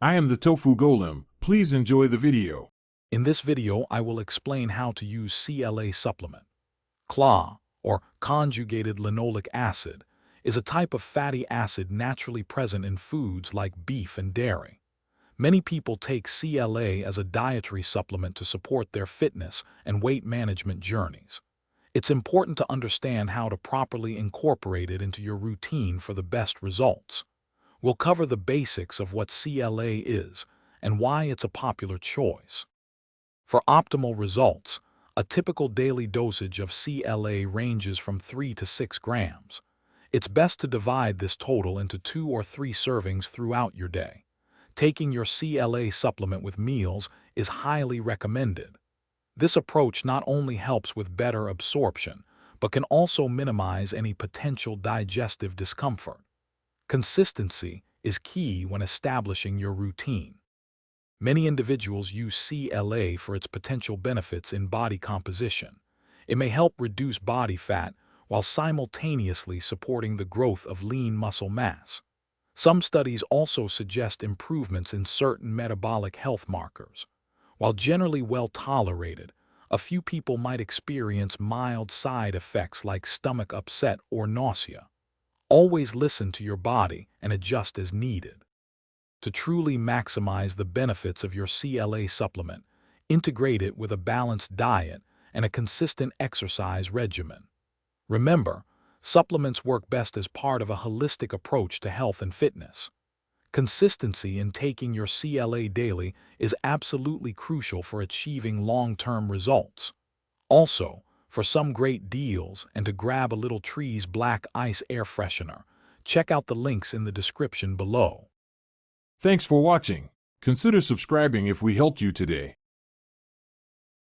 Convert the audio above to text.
I am the Tofu Golem. Please enjoy the video. In this video, I will explain how to use CLA supplement. CLA, or Conjugated Linoleic Acid, is a type of fatty acid naturally present in foods like beef and dairy. Many people take CLA as a dietary supplement to support their fitness and weight management journeys. It's important to understand how to properly incorporate it into your routine for the best results. We'll cover the basics of what CLA is and why it's a popular choice. For optimal results, a typical daily dosage of CLA ranges from 3 to 6 grams. It's best to divide this total into 2 or 3 servings throughout your day. Taking your CLA supplement with meals is highly recommended. This approach not only helps with better absorption, but can also minimize any potential digestive discomfort. Consistency is key when establishing your routine. Many individuals use CLA for its potential benefits in body composition. It may help reduce body fat while simultaneously supporting the growth of lean muscle mass. Some studies also suggest improvements in certain metabolic health markers. While generally well tolerated, a few people might experience mild side effects like stomach upset or nausea. Always listen to your body and adjust as needed. To truly maximize the benefits of your CLA supplement, integrate it with a balanced diet and a consistent exercise regimen. Remember, supplements work best as part of a holistic approach to health and fitness. Consistency in taking your CLA daily is absolutely crucial for achieving long-term results. Also, for some great deals and to grab a little Trees Black Ice air freshener, check out the links in the description below. Thanks for watching. Consider subscribing if we helped you today.